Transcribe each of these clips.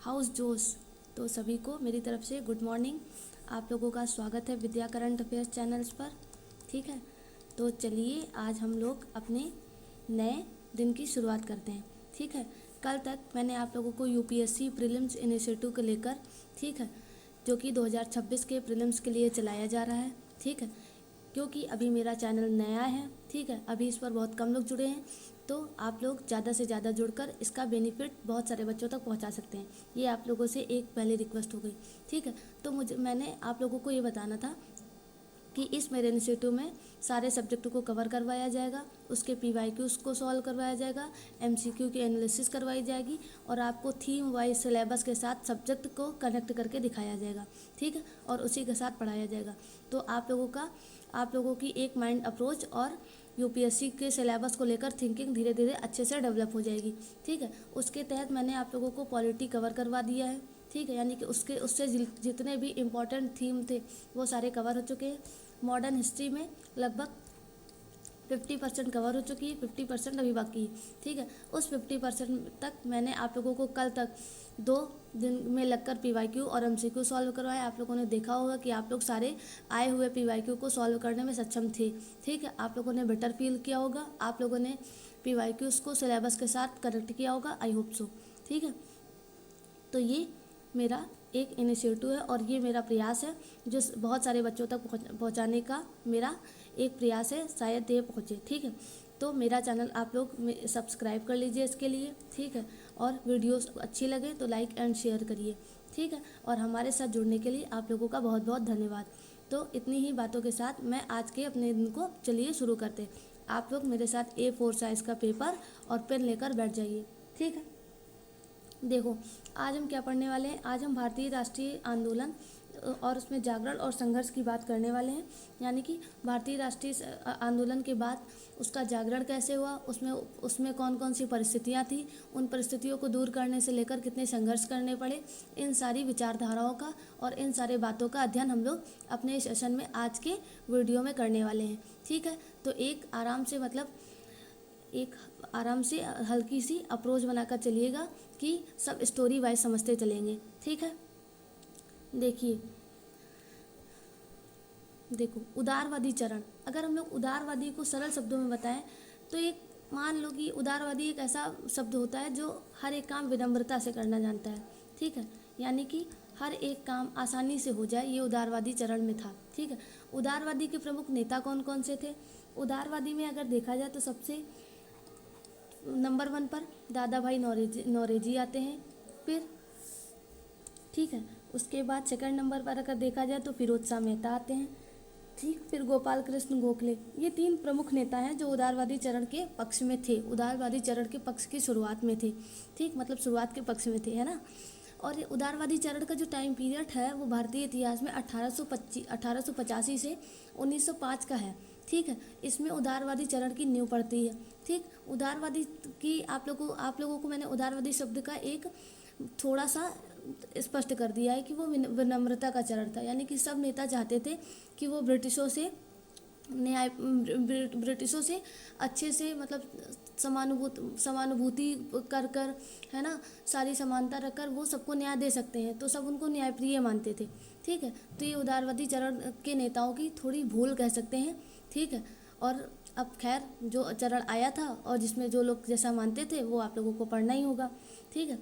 House जोश। तो सभी को मेरी तरफ से गुड मॉर्निंग। आप लोगों का स्वागत है विद्या करंट अफेयर्स चैनल्स पर। ठीक है, तो चलिए आज हम लोग अपने नए दिन की शुरुआत करते हैं। ठीक है, कल तक मैंने आप लोगों को यूपीएससी प्रीलिम्स इनिशिएटिव को लेकर, ठीक है, जो कि 2026 के प्रीलिम्स के लिए चलाया जा रहा है। ठीक है, क्योंकि अभी मेरा चैनल नया है, ठीक है, अभी इस पर बहुत कम लोग जुड़े हैं, तो आप लोग ज़्यादा से ज़्यादा जुड़कर इसका बेनिफिट बहुत सारे बच्चों तक पहुंचा सकते हैं। ये आप लोगों से एक पहले रिक्वेस्ट हो गई। ठीक है, तो मैंने आप लोगों को ये बताना था कि इस मेरे इंस्टीट्यूट में सारे सब्जेक्ट को कवर करवाया जाएगा, उसके पीवाईक्यूज को सॉल्व करवाया जाएगा, एमसीक्यू की एनालिसिस करवाई जाएगी और आपको थीम वाइज सिलेबस के साथ सब्जेक्ट को कनेक्ट करके दिखाया जाएगा। ठीक है, और उसी के साथ पढ़ाया जाएगा। तो आप लोगों की एक माइंड अप्रोच और यूपीएससी के सिलेबस को लेकर थिंकिंग धीरे धीरे अच्छे से डेवलप हो जाएगी। ठीक है, उसके तहत मैंने आप लोगों को पॉलिटी कवर करवा दिया है। ठीक है, यानी कि उससे जितने भी इम्पोर्टेंट थीम थे वो सारे कवर हो चुके हैं। मॉडर्न हिस्ट्री में लगभग 50% कवर हो चुकी है, 50% अभी बाकी है। ठीक है, उस 50% तक मैंने आप लोगों को कल तक 2 दिन में लगकर पीवाईक्यू और एमसीक्यू सॉल्व करवाया। आप लोगों ने देखा होगा कि आप लोग सारे आए हुए पीवाईक्यू को सॉल्व करने में सक्षम थे। ठीक है, आप लोगों ने बेटर फील किया होगा, आप लोगों ने पीवाईक्यूज को सिलेबस के साथ कनेक्ट किया होगा। I hope so. ठीक है, तो ये मेरा एक इनिशिएटिव है और ये मेरा प्रयास है जो बहुत सारे बच्चों तक पहुंचाने का मेरा एक प्रयास है, शायद ये पहुंचे। ठीक है, तो मेरा चैनल आप लोग सब्सक्राइब कर लीजिए इसके लिए। ठीक है, और वीडियोस अच्छी लगे तो लाइक एंड शेयर करिए। ठीक है, और हमारे साथ जुड़ने के लिए आप लोगों का बहुत बहुत धन्यवाद। तो इतनी ही बातों के साथ मैं आज के अपने दिन को चलिए शुरू करते। आप लोग मेरे साथ A4 साइज़ का पेपर और पेन लेकर बैठ जाइए। ठीक है, देखो आज हम क्या पढ़ने वाले हैं। आज हम भारतीय राष्ट्रीय आंदोलन और उसमें जागरण और संघर्ष की बात करने वाले हैं। यानी कि भारतीय राष्ट्रीय आंदोलन के बाद उसका जागरण कैसे हुआ, उसमें कौन कौन सी परिस्थितियां थी, उन परिस्थितियों को दूर करने से लेकर कितने संघर्ष करने पड़े, इन सारी विचारधाराओं का और इन सारे बातों का अध्ययन हम लोग अपने सेशन में आज के वीडियो में करने वाले हैं। ठीक है, तो एक आराम से हल्की सी अप्रोच बनाकर चलिएगा कि सब स्टोरी वाइज समझते चलेंगे। ठीक है, देखो उदारवादी चरण। अगर हम लोग उदारवादी को सरल शब्दों में बताएं तो एक मान लो कि उदारवादी एक ऐसा शब्द होता है जो हर एक काम विनम्रता से करना जानता है। ठीक है, यानी कि हर एक काम आसानी से हो जाए, ये उदारवादी चरण में था। ठीक है, उदारवादी के प्रमुख नेता कौन कौन से थे। उदारवादी में अगर देखा जाए तो सबसे नंबर 1 पर दादा भाई नौरोजी आते हैं। फिर ठीक है, उसके बाद सेकंड नंबर पर अगर देखा जाए तो फिरोज शाह मेहता आते हैं। ठीक, फिर गोपाल कृष्ण गोखले। ये 3 प्रमुख नेता हैं जो उदारवादी चरण के पक्ष में थे, उदारवादी चरण के पक्ष की शुरुआत में थे। ठीक, मतलब शुरुआत के पक्ष में थे, है ना। और ये उदारवादी चरण का जो टाइम पीरियड है वो भारतीय इतिहास में 1885 से 1905 का है। ठीक है, इसमें उदारवादी चरण की नींव पड़ती है। ठीक, उदारवादी की आप लोगों को मैंने उदारवादी शब्द का एक थोड़ा सा स्पष्ट कर दिया है कि वो विनम्रता का चरण था। यानी कि सब नेता चाहते थे कि वो ब्रिटिशों से अच्छे से, मतलब समानुभूति कर है ना, सारी समानता रखकर वो सबको न्याय दे सकते हैं, तो सब उनको न्यायप्रिय मानते थे। ठीक है, तो ये उदारवादी चरण के नेताओं की थोड़ी भूल कह सकते हैं। ठीक है, और अब खैर जो चरण आया था और जिसमें जो लोग जैसा मानते थे वो आप लोगों को पढ़ना ही होगा। ठीक है,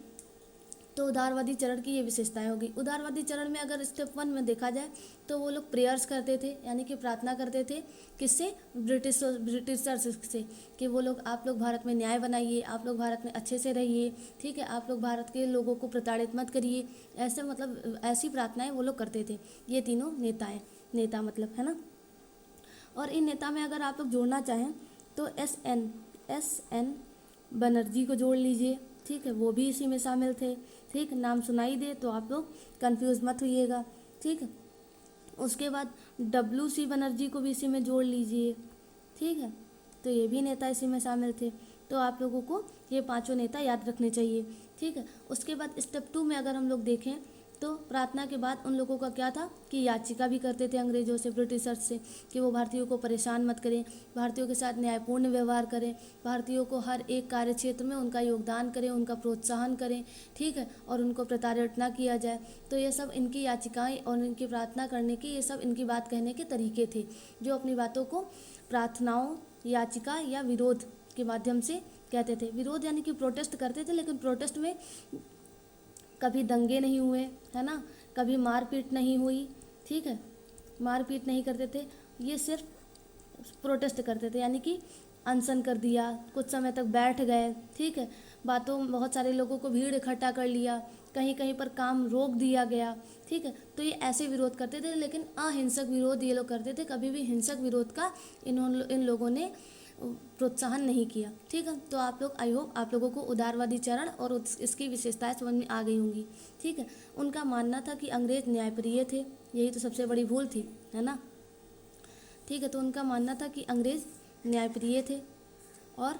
तो उदारवादी चरण की ये विशेषताएं होगी। उदारवादी चरण में अगर स्टेप 1 में देखा जाए तो वो लोग प्रेयर्स करते थे, यानी कि प्रार्थना करते थे। किससे? ब्रिटिशर्स से, कि वो लोग आप लोग भारत में न्याय बनाइए, आप लोग भारत में अच्छे से रहिए। ठीक है, आप लोग भारत के लोगों को प्रताड़ित मत करिए, ऐसे मतलब ऐसी प्रार्थनाएं वो लोग करते थे। ये तीनों नेता मतलब, है ना। और इन नेता में अगर आप लोग जोड़ना चाहें तो एस एन बनर्जी को जोड़ लीजिए। ठीक है, वो भी इसी में शामिल थे। ठीक, नाम सुनाई दे तो आप लोग कंफ्यूज मत होइएगा। ठीक है, उसके बाद WC बनर्जी को भी इसी में जोड़ लीजिए। ठीक है, तो ये भी नेता इसी में शामिल थे। तो आप लोगों को ये 5 नेता याद रखने चाहिए। ठीक है, उसके बाद स्टेप 2 में अगर हम लोग देखें तो प्रार्थना के बाद उन लोगों का क्या था कि याचिका भी करते थे अंग्रेजों से, ब्रिटिशर्स से, कि वो भारतीयों को परेशान मत करें, भारतीयों के साथ न्यायपूर्ण व्यवहार करें, भारतीयों को हर एक कार्य क्षेत्र में उनका योगदान करें, उनका प्रोत्साहन करें, ठीक है, और उनको प्रताड़ित ना किया जाए। तो ये सब इनकी याचिकाएं और इनकी प्रार्थना करने की, ये सब इनकी बात कहने के तरीके थे, जो अपनी बातों को प्रार्थनाओं, याचिका या विरोध के माध्यम से कहते थे। विरोध यानी कि प्रोटेस्ट करते थे, लेकिन प्रोटेस्ट में कभी दंगे नहीं हुए, है ना, कभी मारपीट नहीं हुई, ठीक है, मारपीट नहीं करते थे, ये सिर्फ प्रोटेस्ट करते थे, यानी कि अनशन कर दिया, कुछ समय तक बैठ गए, ठीक है, बातों, बहुत सारे लोगों को भीड़ इकट्ठा कर लिया, कहीं कहीं पर काम रोक दिया गया, ठीक है। तो ये ऐसे विरोध करते थे, लेकिन अहिंसक विरोध ये लोग करते थे, कभी भी हिंसक विरोध का इन लोगों ने प्रोत्साहन नहीं किया, ठीक है। तो आप लोग, आई होप आप लोगों को उदारवादी चरण और इसकी विशेषताएं समझ में आ गई होंगी, ठीक है। उनका मानना था कि अंग्रेज न्यायप्रिय थे, यही तो सबसे बड़ी भूल थी, है ना, ठीक है। तो उनका मानना था कि अंग्रेज न्यायप्रिय थे, और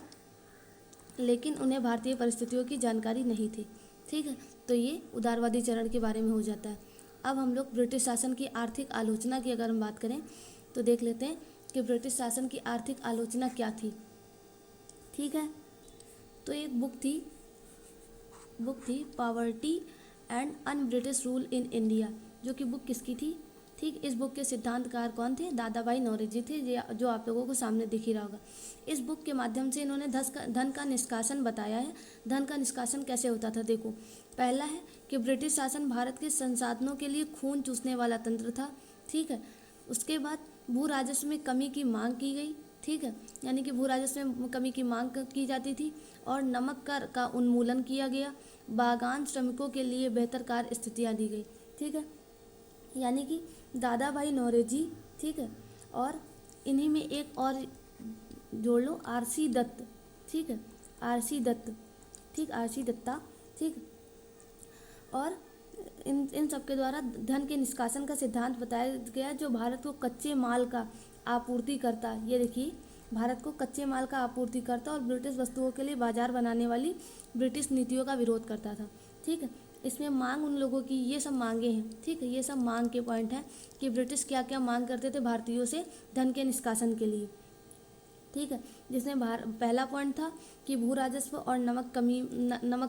लेकिन उन्हें भारतीय परिस्थितियों की जानकारी नहीं थी, ठीक है। तो ये उदारवादी चरण के बारे में हो जाता है। अब हम लोग ब्रिटिश शासन की आर्थिक आलोचना की अगर हम बात करें तो देख लेते हैं कि ब्रिटिश शासन की आर्थिक आलोचना क्या थी, ठीक है। तो एक बुक थी poverty and un British rule in India, जो कि बुक किसकी थी, ठीक। इस बुक के सिद्धांतकार कौन थे, दादा भाई नौरोजी थे, जो आप लोगों को सामने दिख ही रहा होगा। इस बुक के माध्यम से इन्होंने धन का निष्कासन बताया है। धन का निष्कासन कैसे होता था, देखो, पहला है कि ब्रिटिश शासन भारत के संसाधनों के लिए खून चूसने वाला तंत्र था, ठीक है। उसके बाद भू राजस्व में कमी की मांग की गई, ठीक है, यानी कि भू राजस्व में कमी की मांग की जाती थी, और नमक कर का उन्मूलन किया गया, बागान श्रमिकों के लिए बेहतर कार्य स्थितियाँ दी गई, ठीक है। यानी कि दादा भाई नौरोजी, ठीक है, और इन्हीं में एक और जोड़ लो, आरसी दत्त, ठीक है, आरसी दत्त, ठीक, आरसी दत्ता, ठीक। और इन सब के द्वारा धन के निष्कासन का सिद्धांत बताया गया, जो भारत को कच्चे माल का आपूर्ति करता, ये देखिए, भारत को कच्चे माल का आपूर्ति करता और ब्रिटिश वस्तुओं के लिए बाजार बनाने वाली ब्रिटिश नीतियों का विरोध करता था, ठीक है। इसमें मांग उन लोगों की, ये सब मांगे हैं, ठीक है, ये सब मांग के पॉइंट हैं कि ब्रिटिश क्या क्या मांग करते थे भारतीयों से धन के निष्कासन के लिए, ठीक है। जिसमें पहला पॉइंट था कि भू राजस्व और नमक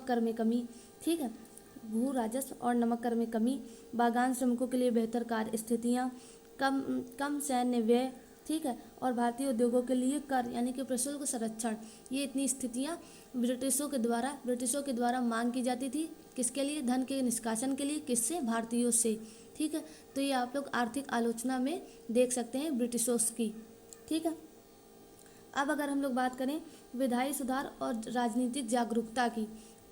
कर में कमी, ठीक है, भू राजस्व और नमक कर में कमी, बागान श्रमिकों के लिए बेहतर कार्य स्थितियाँ, कम सैन्य व्यय, ठीक है, और भारतीय उद्योगों के लिए कर यानी कि प्रशुल्क संरक्षण, ये इतनी स्थितियाँ ब्रिटिशों के द्वारा मांग की जाती थी, किसके लिए, धन के निष्कासन के लिए, किससे, भारतीयों से, ठीक है। तो ये आप लोग आर्थिक आलोचना में देख सकते हैं ब्रिटिशों की, ठीक है। अब अगर हम लोग बात करें विधायी सुधार और राजनीतिक जागरूकता की,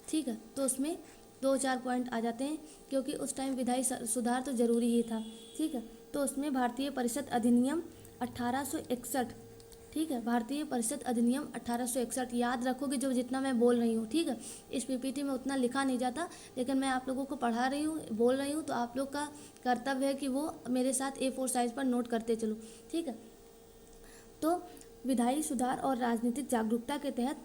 ठीक है, तो उसमें 2-4 पॉइंट आ जाते हैं, क्योंकि उस टाइम विधायी सुधार तो जरूरी ही था, ठीक है। तो उसमें भारतीय परिषद अधिनियम 1861, ठीक है, भारतीय परिषद अधिनियम 1861, याद रखोगे जो जितना मैं बोल रही हूँ, ठीक है। इस पीपीटी में उतना लिखा नहीं जाता, लेकिन मैं आप लोगों को पढ़ा रही हूँ, बोल रही हूँ, तो आप लोग का कर्तव्य है कि वो मेरे साथ A4 साइज पर नोट करते चलो, ठीक है। तो विधायी सुधार और राजनीतिक जागरूकता के तहत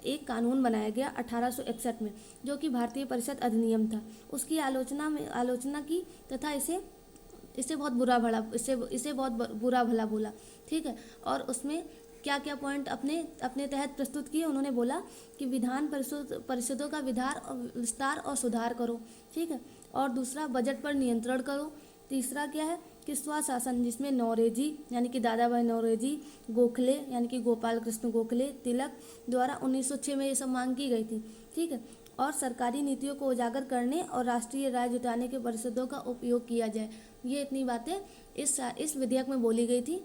एक कानून बनाया गया 1861 में, जो कि भारतीय परिषद अधिनियम था। उसकी आलोचना की तथा इसे बहुत बुरा भला बोला, ठीक है। और उसमें क्या क्या पॉइंट अपने तहत प्रस्तुत किए, उन्होंने बोला कि विधान परिषदों का विस्तार और सुधार करो, ठीक है। और दूसरा, बजट पर नियंत्रण करो। तीसरा क्या है कि स्वशासन, जिसमें नौरोजी यानी कि दादा भाई नौरोजी, गोखले यानी कि गोपाल कृष्ण गोखले, तिलक द्वारा 1906 में ये सब मांग की गई थी, ठीक है। और सरकारी नीतियों को उजागर करने और राष्ट्रीय राय जुटाने के परिषदों का उपयोग किया जाए, ये इतनी बातें इस विधेयक में बोली गई थी,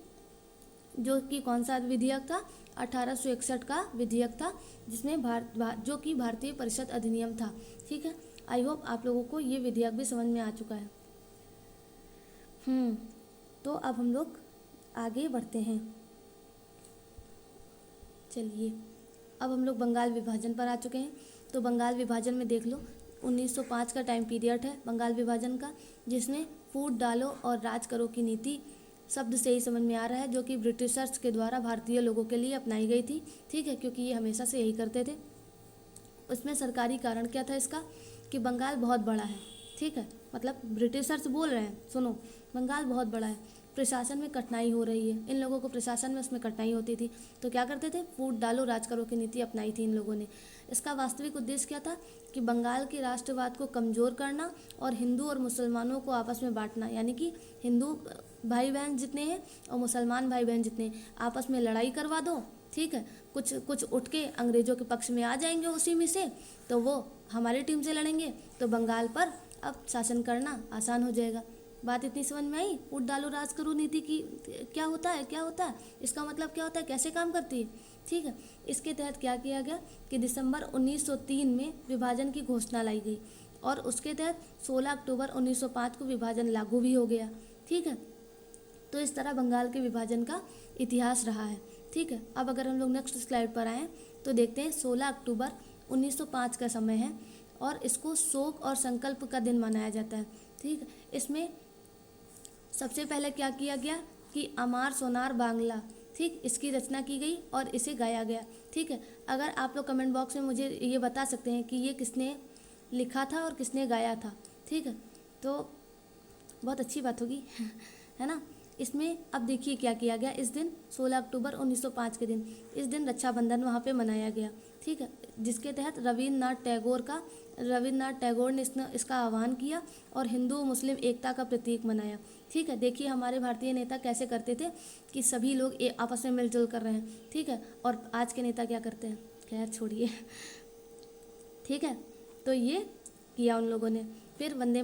जो कि कौन सा विधेयक था, 1861 का विधेयक था, जिसमें जो कि भारतीय परिषद अधिनियम था, ठीक है। आई होप आप लोगों को ये विधेयक भी समझ में आ चुका है। तो अब हम लोग आगे बढ़ते हैं। चलिए, अब हम लोग बंगाल विभाजन पर आ चुके हैं। तो बंगाल विभाजन में देख लो, 1905 का टाइम पीरियड है बंगाल विभाजन का, जिसमें फूट डालो और राज करो की नीति शब्द से ही समझ में आ रहा है, जो कि ब्रिटिशर्स के द्वारा भारतीय लोगों के लिए अपनाई गई थी, ठीक है, क्योंकि ये हमेशा से यही करते थे। उसमें सरकारी कारण क्या था इसका, कि बंगाल बहुत बड़ा है, ठीक है, मतलब ब्रिटिशर्स बोल रहे हैं, सुनो बंगाल बहुत बड़ा है, प्रशासन में कठिनाई हो रही है, इन लोगों को प्रशासन में उसमें कठिनाई होती थी, तो क्या करते थे, फूट डालो राज करो की नीति अपनाई थी इन लोगों ने। इसका वास्तविक उद्देश्य क्या था कि बंगाल के राष्ट्रवाद को कमज़ोर करना और हिंदू और मुसलमानों को आपस में बांटना, यानी कि हिंदू भाई बहन जितने हैं और मुसलमान भाई बहन जितने हैं आपस में लड़ाई करवा दो, ठीक है, कुछ कुछ उठ के अंग्रेज़ों के पक्ष में आ जाएंगे उसी में से, तो वो हमारी टीम से लड़ेंगे, तो बंगाल पर अब शासन करना आसान हो जाएगा। बात इतनी समझ में आई, फूट डालो राज करो नीति की क्या होता है, क्या होता है, इसका मतलब क्या होता है, कैसे काम करती है, ठीक है। इसके तहत क्या किया गया कि दिसंबर 1903 में विभाजन की घोषणा लाई गई और उसके तहत 16 अक्टूबर 1905 को विभाजन लागू भी हो गया, ठीक है। तो इस तरह बंगाल के विभाजन का इतिहास रहा है, ठीक है। अब अगर हम लोग नेक्स्ट स्लाइड पर आएँ तो देखते हैं 16 अक्टूबर 1905 का समय है और इसको शोक और संकल्प का दिन मनाया जाता है, ठीक है। इसमें सबसे पहले क्या किया गया कि अमार सोनार बांग्ला, ठीक, इसकी रचना की गई और इसे गाया गया, ठीक है। अगर आप लोग कमेंट बॉक्स में मुझे ये बता सकते हैं कि ये किसने लिखा था और किसने गाया था, ठीक है, तो बहुत अच्छी बात होगी है ना। इसमें अब देखिए क्या किया गया इस दिन 16 अक्टूबर 1905 के दिन, इस दिन रक्षाबंधन वहाँ पे मनाया गया, ठीक है, जिसके तहत रविन्द्रनाथ टैगोर ने इसका आह्वान किया और हिंदू मुस्लिम एकता का प्रतीक मनाया, ठीक है। देखिए हमारे भारतीय नेता कैसे करते थे कि सभी लोग आपस में मिलजुल कर रहे हैं, ठीक है, और आज के नेता क्या करते हैं, खैर छोड़िए ठीक है। तो ये किया उन लोगों ने। फिर वंदे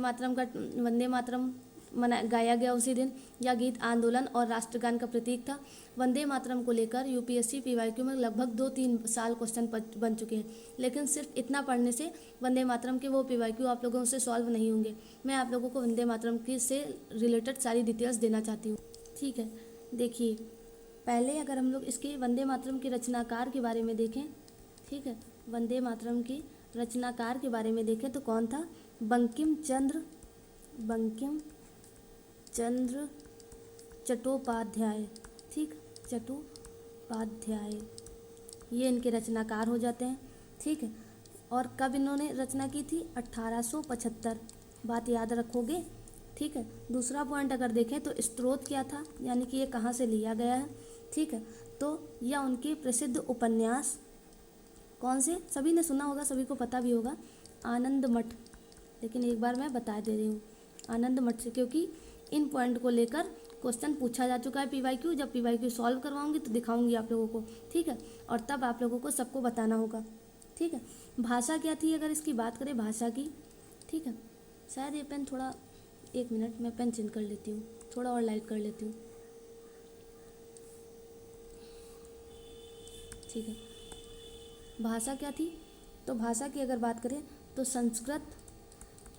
मातरम गाया गया उसी दिन। यह गीत आंदोलन और राष्ट्रगान का प्रतीक था। वंदे मातरम को लेकर यूपीएससी पीवाईक्यू में लगभग 2-3 साल क्वेश्चन बन चुके हैं, लेकिन सिर्फ इतना पढ़ने से वंदे मातरम के वो पीवाईक्यू आप लोगों से सॉल्व नहीं होंगे। मैं आप लोगों को वंदे मातरम की से रिलेटेड सारी डिटेल्स देना चाहती हूँ, ठीक है। देखिए पहले अगर हम लोग इसके वंदे मातरम के रचनाकार के बारे में देखें, ठीक है, वंदे मातरम के रचनाकार के बारे में देखें तो कौन था, बंकिम चंद्र चट्टोपाध्याय, ठीक, चट्टोपाध्याय, ये इनके रचनाकार हो जाते हैं, ठीक है। और कब इन्होंने रचना की थी, 1875, बात याद रखोगे, ठीक है। दूसरा पॉइंट अगर देखें तो स्रोत क्या था, यानी कि ये कहाँ से लिया गया है, ठीक है, तो यह उनके प्रसिद्ध उपन्यास कौन से, सभी ने सुना होगा, सभी को पता भी होगा, आनंद मठ, लेकिन एक बार मैं बता दे रही हूँ आनंद मठ से, क्योंकि इन पॉइंट को लेकर क्वेश्चन पूछा जा चुका है पीवाईक्यू। जब पीवाईक्यू सॉल्व करवाऊंगी तो दिखाऊंगी आप लोगों को, ठीक है, और तब आप लोगों को सबको बताना होगा, ठीक है। भाषा क्या थी अगर इसकी बात करें भाषा की, ठीक है, शायद ये पेन थोड़ा, एक मिनट मैं पेन चेंज कर लेती हूँ, थोड़ा और लाइट कर लेती हूँ, ठीक है। भाषा क्या थी, तो भाषा की अगर बात करें तो संस्कृत,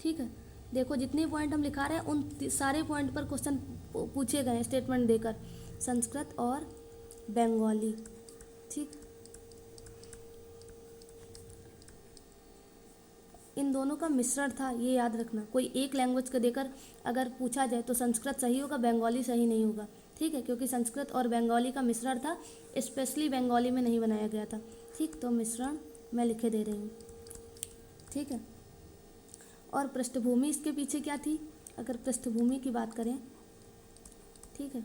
ठीक है। देखो जितने पॉइंट हम लिखा रहे हैं उन सारे पॉइंट पर क्वेश्चन पूछे गए हैं स्टेटमेंट देकर, संस्कृत और बंगाली, ठीक, इन दोनों का मिश्रण था, ये याद रखना। कोई एक लैंग्वेज का देकर अगर पूछा जाए तो संस्कृत सही होगा, बंगाली सही नहीं होगा, ठीक है, क्योंकि संस्कृत और बंगाली का मिश्रण था, स्पेशली बंगाली में नहीं बनाया गया था, ठीक। तो मिश्रण मैं लिखे दे रही हूँ, ठीक है। और पृष्ठभूमि इसके पीछे क्या थी, अगर पृष्ठभूमि की बात करें, ठीक है,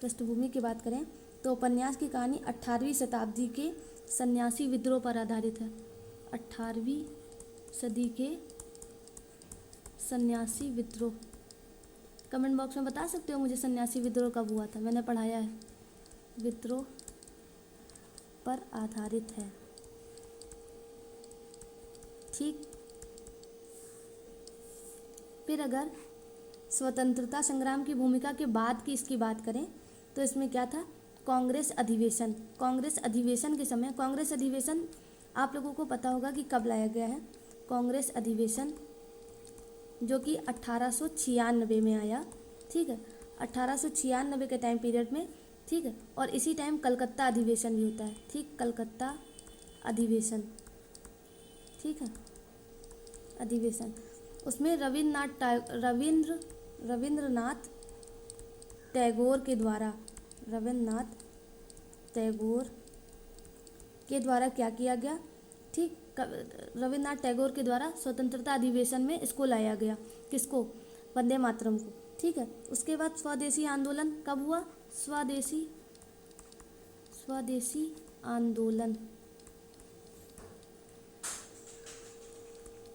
पृष्ठभूमि की बात करें तो उपन्यास की कहानी 18वीं शताब्दी के सन्यासी विद्रोह पर आधारित है। 18वीं सदी के सन्यासी विद्रोह, कमेंट बॉक्स में बता सकते हो मुझे सन्यासी विद्रोह कब हुआ था, मैंने पढ़ाया है, विद्रोह पर आधारित है, ठीक। फिर अगर स्वतंत्रता संग्राम की भूमिका के बाद की इसकी बात करें तो इसमें क्या था, कांग्रेस अधिवेशन के समय, कांग्रेस अधिवेशन आप लोगों को पता होगा कि कब लाया गया है, कांग्रेस अधिवेशन जो कि 1896 में आया, ठीक है, 1896 के टाइम पीरियड में, ठीक है। और इसी टाइम कलकत्ता अधिवेशन भी होता है, ठीक, कलकत्ता अधिवेशन, ठीक है, अधिवेशन, उसमें रविंद्रनाथ टैगोर के द्वारा क्या किया गया, ठीक, रविन्द्रनाथ टैगोर के द्वारा स्वतंत्रता अधिवेशन में इसको लाया गया। किसको? वंदे मातरम को। ठीक है। उसके बाद स्वदेशी आंदोलन कब हुआ? स्वदेशी आंदोलन,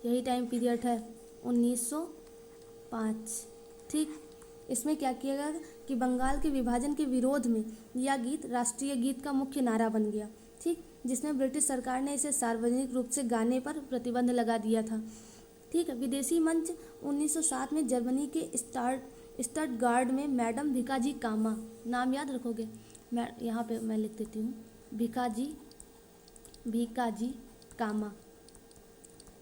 यही टाइम पीरियड है 1905। ठीक। इसमें क्या किया गया कि बंगाल के विभाजन के विरोध में यह गीत राष्ट्रीय गीत का मुख्य नारा बन गया। ठीक। जिसमें ब्रिटिश सरकार ने इसे सार्वजनिक रूप से गाने पर प्रतिबंध लगा दिया था। ठीक है। विदेशी मंच 1907 में जर्मनी के स्टटगार्ड में मैडम भिकाजी कामा, नाम याद रखोगे, मैं यहाँ पे मैं लिख देती हूँ, भिकाजी कामा,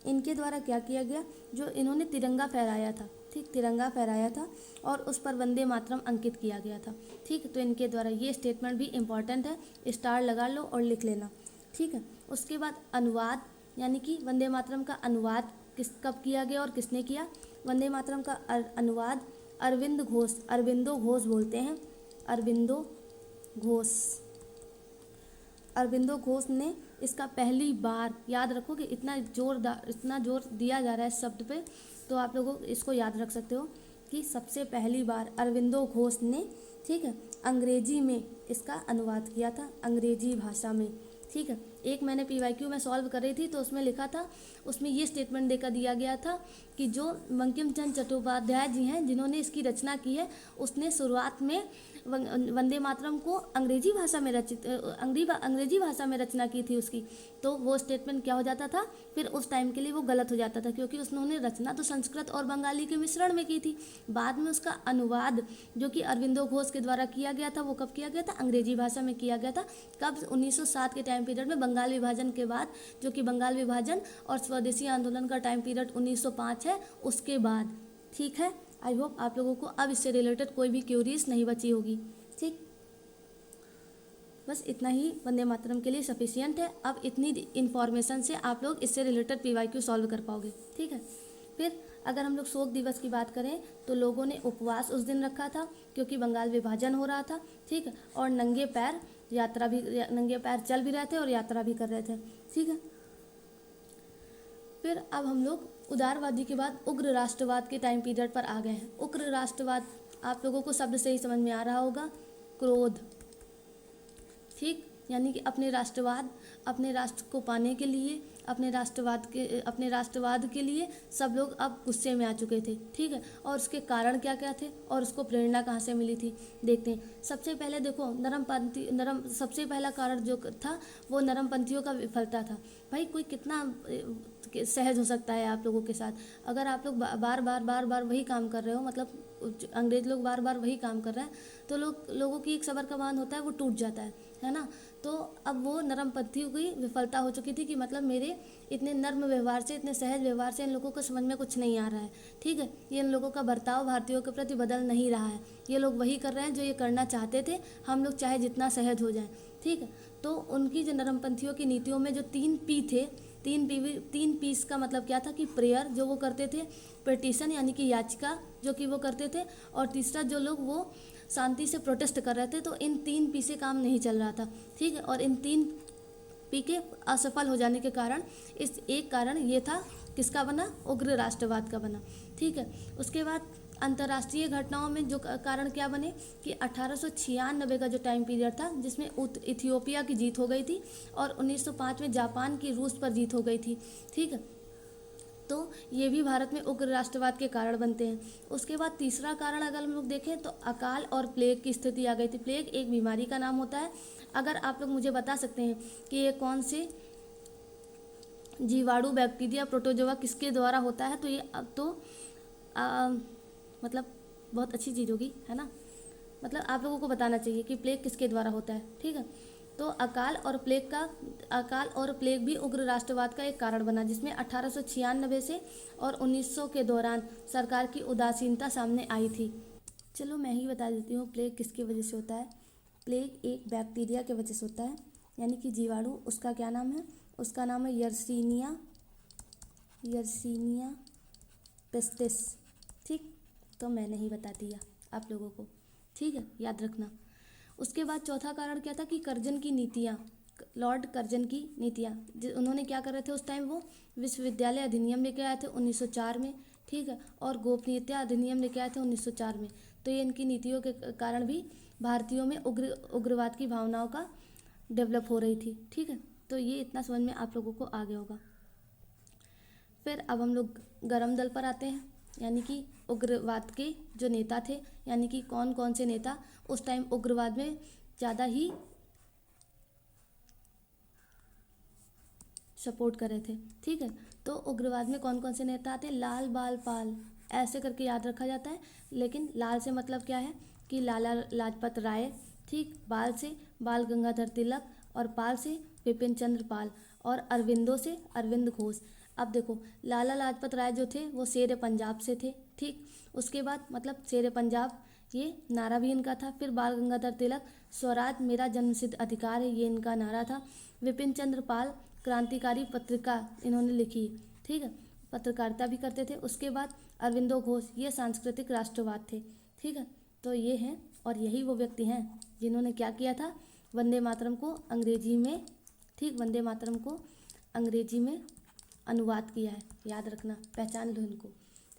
इनके द्वारा क्या किया गया, जो इन्होंने तिरंगा फहराया था। ठीक। तिरंगा फहराया था और उस पर वंदे मातरम अंकित किया गया था। ठीक। तो इनके द्वारा ये स्टेटमेंट भी इम्पॉर्टेंट है, स्टार लगा लो और लिख लेना। ठीक है। उसके बाद अनुवाद, यानी कि वंदे मातरम का अनुवाद कब किया गया और किसने किया? वंदे मातरम का अनुवाद अरविंदो घोष बोलते हैं, अरविंदो घोष ने इसका पहली बार, याद रखोगे, इतना जोर दिया जा रहा है इस शब्द पे, तो आप लोगों इसको याद रख सकते हो कि सबसे पहली बार अरविंदो घोष ने, ठीक है, अंग्रेजी में इसका अनुवाद किया था, अंग्रेजी भाषा में। ठीक है। एक मैंने PYQ में सॉल्व कर रही थी तो उसमें लिखा था, उसमें ये स्टेटमेंट देकर दिया गया था कि जो बंकिम चंद्र चट्टोपाध्याय जी हैं जिन्होंने इसकी रचना की है, उसने शुरुआत में वंदे मातरम को अंग्रेजी भाषा में रचना की थी उसकी, तो वो स्टेटमेंट क्या हो जाता था, फिर उस टाइम के लिए वो गलत हो जाता था, क्योंकि उन्होंने रचना तो संस्कृत और बंगाली के मिश्रण में की थी। बाद में उसका अनुवाद जो कि अरविंदो घोष के द्वारा किया गया था, वो कब किया गया था? अंग्रेजी भाषा में किया गया था। कब? 1907 के टाइम पीरियड में, बंगाल विभाजन के बाद, जो कि बंगाल विभाजन और स्वदेशी आंदोलन का टाइम पीरियड 1905 है, उसके बाद। ठीक है। आई होप आप लोगों को अब इससे रिलेटेड कोई भी क्यूरीज नहीं बची होगी। ठीक। बस इतना ही वंदे मातरम के लिए सफिशियंट है। अब इतनी इन्फॉर्मेशन से आप लोग इससे रिलेटेड PYQ सॉल्व कर पाओगे। ठीक है। फिर अगर हम लोग शोक दिवस की बात करें तो लोगों ने उपवास उस दिन रखा था, क्योंकि बंगाल विभाजन हो रहा था। ठीक है। और नंगे पैर चल भी रहे थे और यात्रा भी कर रहे थे। ठीक है। फिर अब हम लोग उदारवादी के बाद उग्र राष्ट्रवाद के टाइम पीरियड पर आ गए हैं। उग्र राष्ट्रवाद आप लोगों को शब्द से ही समझ में आ रहा होगा, क्रोध। ठीक। यानी कि अपने राष्ट्र को पाने के लिए, अपने राष्ट्रवाद के लिए सब लोग अब गुस्से में आ चुके थे। ठीक है। और उसके कारण क्या क्या थे और उसको प्रेरणा कहाँ से मिली थी, देखते हैं। सबसे पहले देखो, सबसे पहला कारण जो था वो नरमपंथियों का विफलता था। भाई कोई कितना सहज हो सकता है आप लोगों के साथ, अगर आप लोग बार बार वही काम कर रहे हो, मतलब अंग्रेज लोग बार बार वही काम कर रहे हैं, तो लोगों की एक सबर का बांध होता है, वो टूट जाता है ना। तो अब वो नरमपंथियों की विफलता हो चुकी थी कि मतलब मेरे इतने नर्म व्यवहार से, इतने सहज व्यवहार से इन लोगों को समझ में कुछ नहीं आ रहा है। ठीक है। ये इन लोगों का बर्ताव भारतीयों के प्रति बदल नहीं रहा है, ये लोग वही कर रहे हैं जो ये करना चाहते थे, हम लोग चाहे जितना सहज हो जाएं। ठीक है। तो उनकी जो नरमपंथियों की नीतियों में जो 3 P थे, 3 पीस का मतलब क्या था कि प्रेयर जो वो करते थे, पिटीशन यानी कि याचिका जो कि वो करते थे, और तीसरा जो लोग वो शांति से प्रोटेस्ट कर रहे थे। तो इन 3 पी से काम नहीं चल रहा था। ठीक है। और इन 3 पी के असफल हो जाने के कारण इस एक कारण ये था, किसका बना? उग्र राष्ट्रवाद का बना। ठीक है। उसके बाद अंतर्राष्ट्रीय घटनाओं में जो कारण क्या बने कि 1896 का जो टाइम पीरियड था, जिसमें इथियोपिया की जीत हो गई थी और 1905 में जापान की रूस पर जीत हो गई थी। ठीक है। तो ये भी भारत में उग्र राष्ट्रवाद के कारण बनते हैं। उसके बाद तीसरा कारण अगर हम लोग देखें तो अकाल और प्लेग की स्थिति आ गई थी। प्लेग एक बीमारी का नाम होता है। अगर आप लोग मुझे बता सकते हैं कि ये कौन से जीवाणु, बैक्टीरिया, प्रोटोजोआ किसके द्वारा होता है, तो ये अब तो मतलब बहुत अच्छी चीज़ होगी, है ना। मतलब आप लोगों को बताना चाहिए कि प्लेग किसके द्वारा होता है। ठीक है। तो अकाल और प्लेग भी उग्र राष्ट्रवाद का एक कारण बना, जिसमें 1896 से और 1900 के दौरान सरकार की उदासीनता सामने आई थी। चलो मैं ही बता देती हूँ प्लेग किसकी वजह से होता है। प्लेग एक बैक्टीरिया की वजह से होता है, यानी कि जीवाणु। उसका क्या नाम है? उसका नाम है यर्सीनिया पेस्टिस। ठीक। तो मैंने ही बता दिया आप लोगों को। ठीक है, याद रखना। उसके बाद चौथा कारण क्या था कि कर्जन की नीतियाँ। लॉर्ड कर्जन की नीतियाँ, उन्होंने क्या कर रहे थे उस टाइम, वो विश्वविद्यालय अधिनियम लेके आए थे 1904 में, ठीक है, और गोपनीयता अधिनियम लेके आए थे 1904 में। तो ये इनकी नीतियों के कारण भी भारतीयों में उग्रवाद की भावनाओं का डेवलप हो रही थी, ठीक है। तो ये इतना समझ में आप लोगों को आ गया होगा। फिर अब हम लोग गरम दल पर आते हैं, यानी कि उग्रवाद के जो नेता थे, यानी कि कौन कौन से नेता उस टाइम उग्रवाद में ज़्यादा ही सपोर्ट कर रहे थे, ठीक है। तो उग्रवाद में कौन कौन से नेता आते हैं, लाल बाल पाल, ऐसे करके याद रखा जाता है। लेकिन लाल से मतलब क्या है कि लाला लाजपत राय, ठीक, बाल से बाल गंगाधर तिलक, और पाल से विपिन चंद्र पाल, और अरविंदो से अरविंद घोष। अब देखो, लाला लाजपत राय जो थे वो शेर पंजाब से थे, ठीक। उसके बाद मतलब शेर पंजाब ये नारा भी इनका था। फिर बाल गंगाधर तिलक, स्वराज मेरा जन्मसिद्ध अधिकार है, ये इनका नारा था। विपिन चंद्र पाल, क्रांतिकारी पत्रिका इन्होंने लिखी, ठीक है, पत्रकारिता भी करते थे। उसके बाद अरविंदो घोष, ये सांस्कृतिक राष्ट्रवाद थे, ठीक है। तो ये हैं, और यही वो व्यक्ति हैं जिन्होंने क्या किया था, वंदे मातरम को अंग्रेजी में, ठीक, वंदे मातरम को अंग्रेजी में अनुवाद किया है, याद रखना, पहचान लो इनको,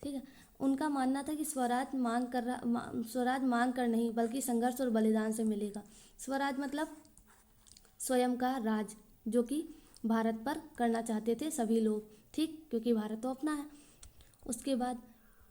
ठीक है। उनका मानना था कि स्वराज स्वराज मांग कर नहीं बल्कि संघर्ष और बलिदान से मिलेगा। स्वराज मतलब स्वयं का राज, जो कि भारत पर करना चाहते थे सभी लोग, ठीक, क्योंकि भारत तो अपना है। उसके बाद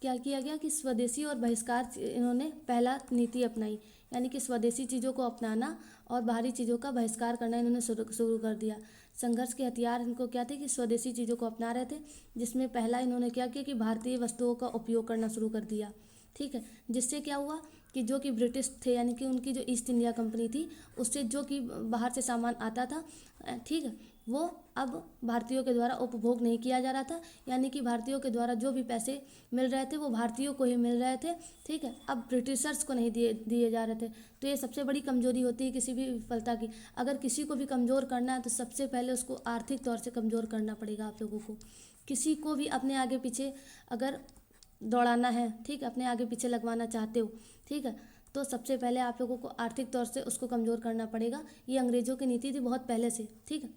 क्या किया गया कि स्वदेशी और बहिष्कार इन्होंने पहला नीति अपनाई, यानी कि स्वदेशी चीज़ों को अपनाना और बाहरी चीज़ों का बहिष्कार करना इन्होंने शुरू कर दिया। संघर्ष के हथियार इनको क्या थे कि स्वदेशी चीज़ों को अपना रहे थे, जिसमें पहला इन्होंने क्या किया कि भारतीय वस्तुओं का उपयोग करना शुरू कर दिया, ठीक है। जिससे क्या हुआ कि जो कि ब्रिटिश थे, यानी कि उनकी जो ईस्ट इंडिया कंपनी थी, उससे जो कि बाहर से सामान आता था, ठीक है, वो अब भारतीयों के द्वारा उपभोग नहीं किया जा रहा था, यानी कि भारतीयों के द्वारा जो भी पैसे मिल रहे थे वो भारतीयों को ही मिल रहे थे, ठीक है, अब ब्रिटिशर्स को नहीं दिए जा रहे थे। तो ये सबसे बड़ी कमजोरी होती है किसी भी विफलता की। अगर किसी को भी कमज़ोर करना है तो सबसे पहले उसको आर्थिक तौर से कमज़ोर करना पड़ेगा आप लोगों को। किसी को भी अपने आगे पीछे अगर दौड़ाना है, ठीक है, अपने आगे पीछे लगवाना चाहते हो, ठीक है, तो सबसे पहले आप लोगों को आर्थिक तौर से उसको कमज़ोर करना पड़ेगा। ये अंग्रेज़ों की नीति थी बहुत पहले से, ठीक है।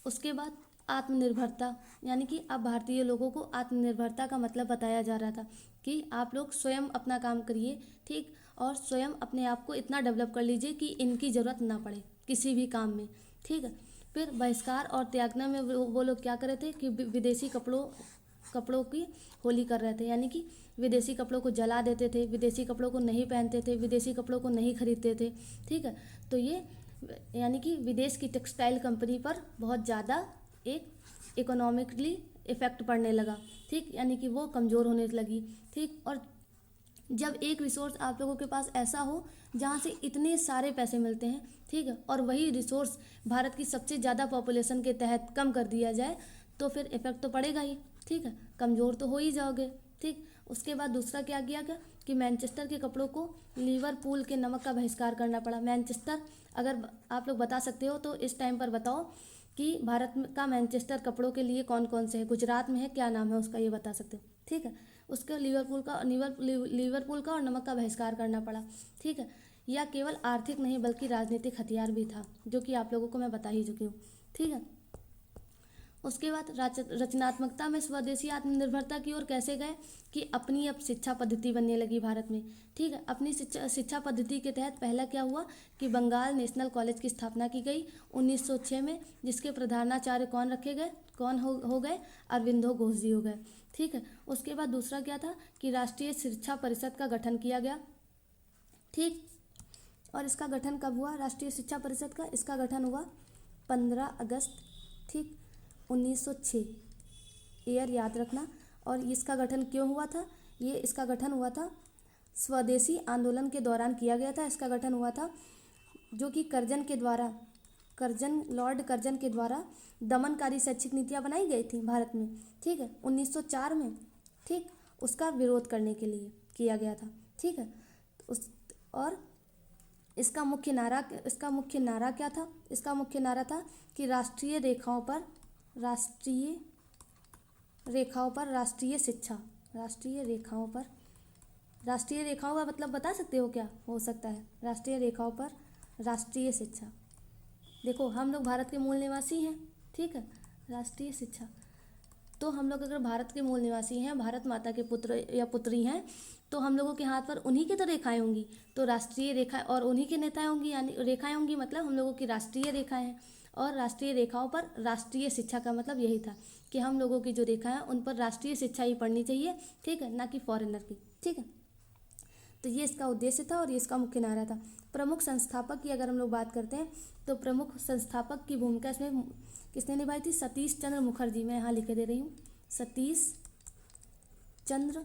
उसके बाद आत्मनिर्भरता, यानी कि अब भारतीय लोगों को आत्मनिर्भरता का मतलब बताया जा रहा था कि आप लोग स्वयं अपना काम करिए, ठीक, और स्वयं अपने आप को इतना डेवलप कर लीजिए कि इनकी ज़रूरत ना पड़े किसी भी काम में, ठीक है। फिर बहिष्कार और त्यागना में वो लोग क्या कर रहे थे कि विदेशी कपड़ों की होली कर रहे थे, यानी कि विदेशी कपड़ों को जला देते थे, विदेशी कपड़ों को नहीं पहनते थे, विदेशी कपड़ों को नहीं खरीदते थे, ठीक है। तो ये यानी कि विदेश की टेक्सटाइल कंपनी पर बहुत ज़्यादा एक इकोनॉमिकली इफ़ेक्ट पड़ने लगा, ठीक, यानी कि वो कमज़ोर होने लगी, ठीक। और जब एक रिसोर्स आप लोगों के पास ऐसा हो जहाँ से इतने सारे पैसे मिलते हैं, ठीक है, और वही रिसोर्स भारत की सबसे ज़्यादा पॉपुलेशन के तहत कम कर दिया जाए, तो फिर इफ़ेक्ट तो पड़ेगा ही, ठीक है, कमज़ोर तो हो ही जाओगे, ठीक। उसके बाद दूसरा क्या किया गया कि मैनचेस्टर के कपड़ों को लिवरपूल के नमक का बहिष्कार करना पड़ा। मैनचेस्टर, अगर आप लोग बता सकते हो तो इस टाइम पर बताओ कि भारत का मैनचेस्टर कपड़ों के लिए कौन कौन से है, गुजरात में है, क्या नाम है उसका, ये बता सकते हो, ठीक है। उसका लिवरपूल का और नमक का बहिष्कार करना पड़ा, ठीक है। यह केवल आर्थिक नहीं बल्कि राजनीतिक हथियार भी था, जो कि आप लोगों को मैं बता ही चुकी हूँ, ठीक है। उसके बाद रचनात्मकता में स्वदेशी आत्मनिर्भरता की ओर कैसे गए कि अपनी अब शिक्षा पद्धति बनने लगी भारत में, ठीक है। अपनी शिक्षा पद्धति के तहत पहला क्या हुआ कि बंगाल नेशनल कॉलेज की स्थापना की गई 1906 में, जिसके प्रधानाचार्य कौन हो गए, अरविंदो घोष जी हो गए, ठीक है। उसके बाद दूसरा क्या था कि राष्ट्रीय शिक्षा परिषद का गठन किया गया, ठीक। और इसका गठन कब हुआ, राष्ट्रीय शिक्षा परिषद का, इसका गठन हुआ 15 अगस्त, ठीक, 1906, ईयर याद रखना। और इसका गठन क्यों हुआ था, इसका गठन हुआ था स्वदेशी आंदोलन के दौरान किया गया था। इसका गठन हुआ था जो कि लॉर्ड कर्जन के द्वारा दमनकारी शैक्षिक नीतियाँ बनाई गई थी भारत में, ठीक है, 1904 में, ठीक, उसका विरोध करने के लिए किया गया था, ठीक है। और इसका मुख्य नारा क्या था, इसका मुख्य नारा था कि राष्ट्रीय रेखाओं पर राष्ट्रीय शिक्षा, राष्ट्रीय रेखाओं का मतलब बता सकते हो क्या हो सकता है, राष्ट्रीय रेखाओं पर राष्ट्रीय शिक्षा, देखो हम लोग भारत के मूल निवासी हैं, ठीक है। राष्ट्रीय शिक्षा, तो हम लोग अगर भारत के मूल निवासी हैं, भारत माता के पुत्र या पुत्री हैं, तो हम लोगों के हाथ पर उन्हीं की तो रेखाएं होंगी, तो राष्ट्रीय रेखा और उन्हीं की नेताएं होंगी, यानी रेखाएं होंगी, मतलब हम लोगों की राष्ट्रीय रेखाएं हैं। और राष्ट्रीय रेखाओं पर राष्ट्रीय शिक्षा का मतलब यही था कि हम लोगों की जो रेखा है उन पर राष्ट्रीय शिक्षा ही पढ़नी चाहिए, ठीक है, ना कि फॉरेनर की, ठीक है। तो ये इसका उद्देश्य था और ये इसका मुख्य नारा था। प्रमुख संस्थापक की अगर हम लोग बात करते हैं तो प्रमुख संस्थापक की भूमिका इसमें किसने निभाई थी? सतीश चंद्र मुखर्जी। मैं यहाँ लिखे दे रही हूँ, सतीश चंद्र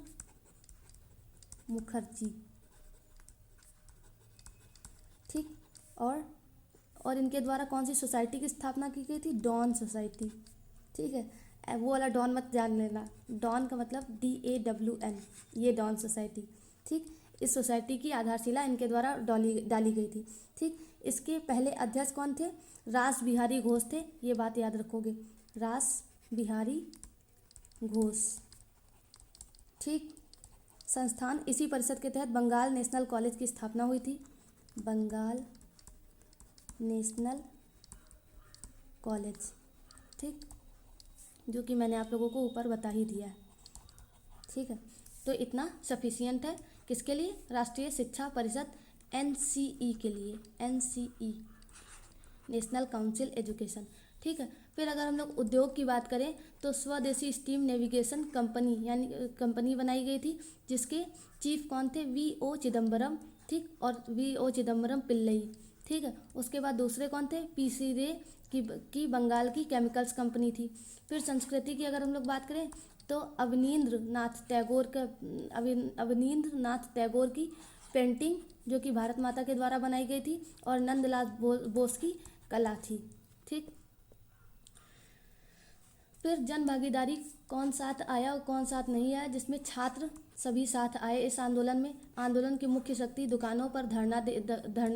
मुखर्जी, ठीक। और इनके द्वारा कौन सी सोसाइटी की स्थापना की गई थी? डॉन सोसाइटी, ठीक है। वो वाला डॉन मत जान लेना, डॉन का मतलब DAWN, ये डॉन सोसाइटी, ठीक। इस सोसाइटी की आधारशिला इनके द्वारा डाली गई थी, ठीक। इसके पहले अध्यक्ष कौन थे? रास बिहारी घोष थे, ये बात याद रखोगे, रास बिहारी घोष, ठीक। संस्थान इसी परिषद के तहत बंगाल नेशनल कॉलेज की स्थापना हुई थी, बंगाल नेशनल कॉलेज, ठीक, जो कि मैंने आप लोगों को ऊपर बता ही दिया है, ठीक है। तो इतना सफिशियंट है किसके लिए? राष्ट्रीय शिक्षा परिषद NCE के लिए, NCE नेशनल काउंसिल एजुकेशन, ठीक है। फिर अगर हम लोग उद्योग की बात करें तो स्वदेशी स्टीम नेविगेशन कंपनी यानी कंपनी बनाई गई थी, जिसके चीफ कौन थे? VO चिदम्बरम, ठीक, और VO चिदम्बरम पिल्लई, ठीक है। उसके बाद दूसरे कौन थे? PC रे की बंगाल की केमिकल्स कंपनी थी। फिर संस्कृति की अगर हम लोग बात करें तो अवनींद्र नाथ टैगोर की पेंटिंग जो कि भारत माता के द्वारा बनाई गई थी, और नंदलाल बोस की कला थी, ठीक। फिर जन भागीदारी कौन साथ आया और कौन साथ नहीं आया? जिसमें छात्र सभी साथ आए इस आंदोलन में। आंदोलन की मुख्य शक्ति दुकानों पर धरना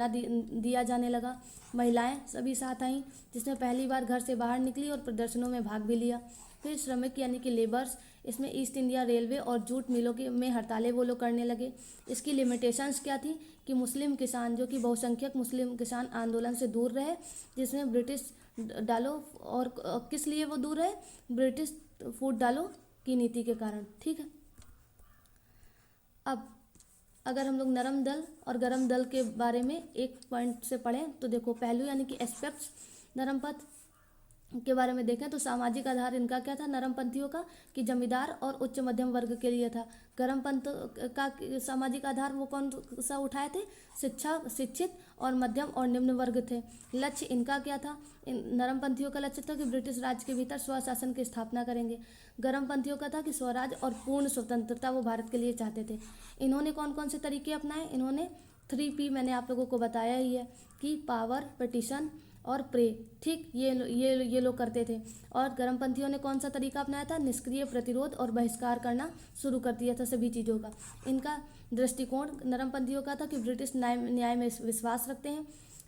दिया जाने लगा। महिलाएं सभी साथ आईं, जिसमें पहली बार घर से बाहर निकली और प्रदर्शनों में भाग भी लिया। फिर श्रमिक यानी कि लेबर्स, इसमें ईस्ट इंडिया रेलवे और जूट मिलों के में हड़तालें वो लोग करने लगे। इसकी लिमिटेशंस क्या थी कि मुस्लिम किसान, जो कि बहुसंख्यक मुस्लिम किसान आंदोलन से दूर रहे, जिसमें ब्रिटिश डालो और किस लिए वो दूर रहे? ब्रिटिश फूट डालो की नीति के कारण, ठीक है। अब अगर हम लोग नरम दल और गरम दल के बारे में एक पॉइंट से पढ़ें तो देखो, पहलू यानी कि एस्पेक्ट्स नरम पथ के बारे में देखें तो सामाजिक आधार इनका क्या था? नरमपंथियों का कि जमींदार और उच्च मध्यम वर्ग के लिए था। गर्मपंथ का सामाजिक आधार वो कौन सा उठाए थे? शिक्षित और मध्यम और निम्न वर्ग थे। लक्ष्य इनका क्या था? नरमपंथियों का लक्ष्य था कि ब्रिटिश राज के भीतर स्वशासन की स्थापना करेंगे। गर्मपंथियों का था कि स्वराज और पूर्ण स्वतंत्रता वो भारत के लिए चाहते थे। इन्होंने कौन कौन से तरीके अपनाए? इन्होंने 3P मैंने आप लोगों को बताया ही है कि पावर, पिटिशन और प्रे, ठीक, ये लोग करते थे। और गर्मपंथियों ने कौन सा तरीका अपनाया था? निष्क्रिय प्रतिरोध और बहिष्कार करना शुरू कर दिया था सभी चीज़ों का। इनका दृष्टिकोण नरमपंथियों का था कि ब्रिटिश न्याय में विश्वास रखते हैं,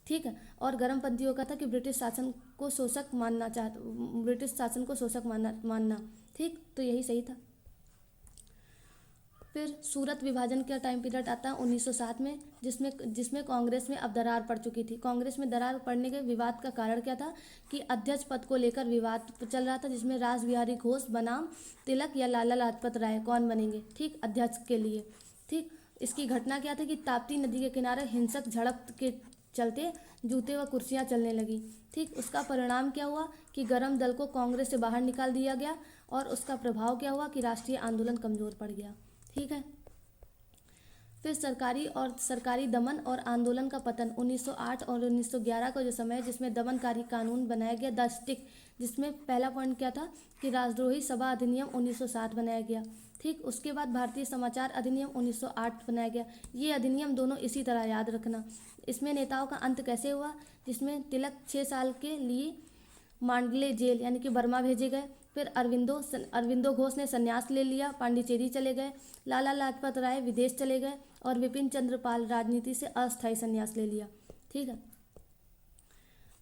ठीक है। और गर्मपंथियों का था कि ब्रिटिश शासन को शोषक मानना, ठीक। तो यही सही था। फिर सूरत विभाजन का टाइम पीरियड आता है 1907 में, जिसमें कांग्रेस में अब दरार पड़ चुकी थी। कांग्रेस में दरार पड़ने के विवाद का कारण क्या था कि अध्यक्ष पद को लेकर विवाद चल रहा था, जिसमें रास बिहारी घोष बनाम तिलक या लाला लाजपत राय कौन बनेंगे, ठीक, अध्यक्ष के लिए, ठीक। इसकी घटना क्या थी कि ताप्ती नदी के किनारे हिंसक झड़प के चलते जूते व कुर्सियां चलने लगी, ठीक। उसका परिणाम क्या हुआ कि गरम दल को कांग्रेस से बाहर निकाल दिया गया, और उसका प्रभाव क्या हुआ कि राष्ट्रीय आंदोलन कमजोर पड़ गया, ठीक है। फिर सरकारी दमन और आंदोलन का पतन 1908 और 1911 का जो समय है, जिसमें दमनकारी कानून बनाया गया, द स्टिक, जिसमें पहला पॉइंट क्या था कि राजद्रोही सभा अधिनियम 1907 बनाया गया, ठीक। उसके बाद भारतीय समाचार अधिनियम 1908 बनाया गया। ये अधिनियम दोनों इसी तरह याद रखना। इसमें नेताओं का अंत कैसे हुआ? जिसमें तिलक 6 साल के लिए मांडले जेल यानी कि बर्मा भेजे गए। फिर अरविंदो घोष ने संन्यास ले लिया, पांडिचेरी चले गए। लाला लाजपत राय विदेश चले गए, और विपिन चंद्र पाल राजनीति से अस्थायी संन्यास ले लिया, ठीक है।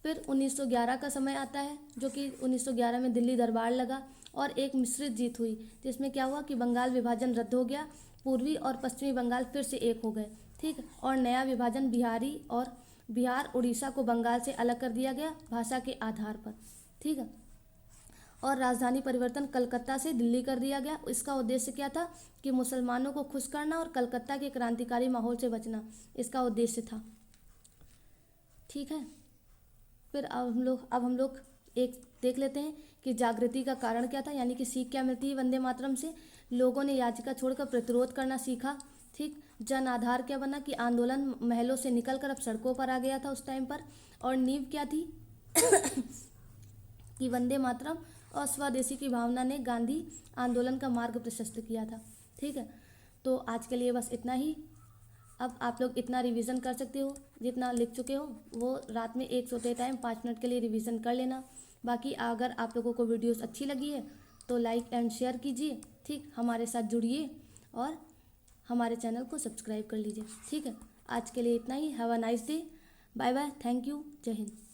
फिर 1911 का समय आता है, जो कि 1911 में दिल्ली दरबार लगा और एक मिश्रित जीत हुई, जिसमें क्या हुआ कि बंगाल विभाजन रद्द हो गया, पूर्वी और पश्चिमी बंगाल फिर से एक हो गए, ठीक। और नया विभाजन बिहार उड़ीसा को बंगाल से अलग कर दिया गया भाषा के आधार पर, ठीक है। और राजधानी परिवर्तन कलकत्ता से दिल्ली कर दिया गया। इसका उद्देश्य क्या था कि मुसलमानों को खुश करना और कलकत्ता के क्रांतिकारी माहौल से बचना, इसका उद्देश्य था, ठीक है। फिर अब हम लोग एक देख लेते हैं कि जागृति का कारण क्या था, यानी कि सीख क्या मिलती है वंदे मातरम से। लोगों ने याचिका छोड़कर प्रतिरोध करना सीखा, ठीक। जन आधार क्या बना कि आंदोलन महलों से निकलकर अब सड़कों पर आ गया था उस टाइम पर। और नींव क्या थी कि वंदे मातरम और स्वदेशी की भावना ने गांधी आंदोलन का मार्ग प्रशस्त किया था, ठीक है। तो आज के लिए बस इतना ही। अब आप लोग इतना रिवीजन कर सकते हो, जितना लिख चुके हो वो रात में एक सोते टाइम 5 मिनट के लिए रिवीजन कर लेना। बाकी अगर आप लोगों को वीडियोस अच्छी लगी है तो लाइक एंड शेयर कीजिए, ठीक। हमारे साथ जुड़िए और हमारे चैनल को सब्सक्राइब कर लीजिए, ठीक है। आज के लिए इतना ही। Have a nice day, bye bye, thank you, जय हिंद।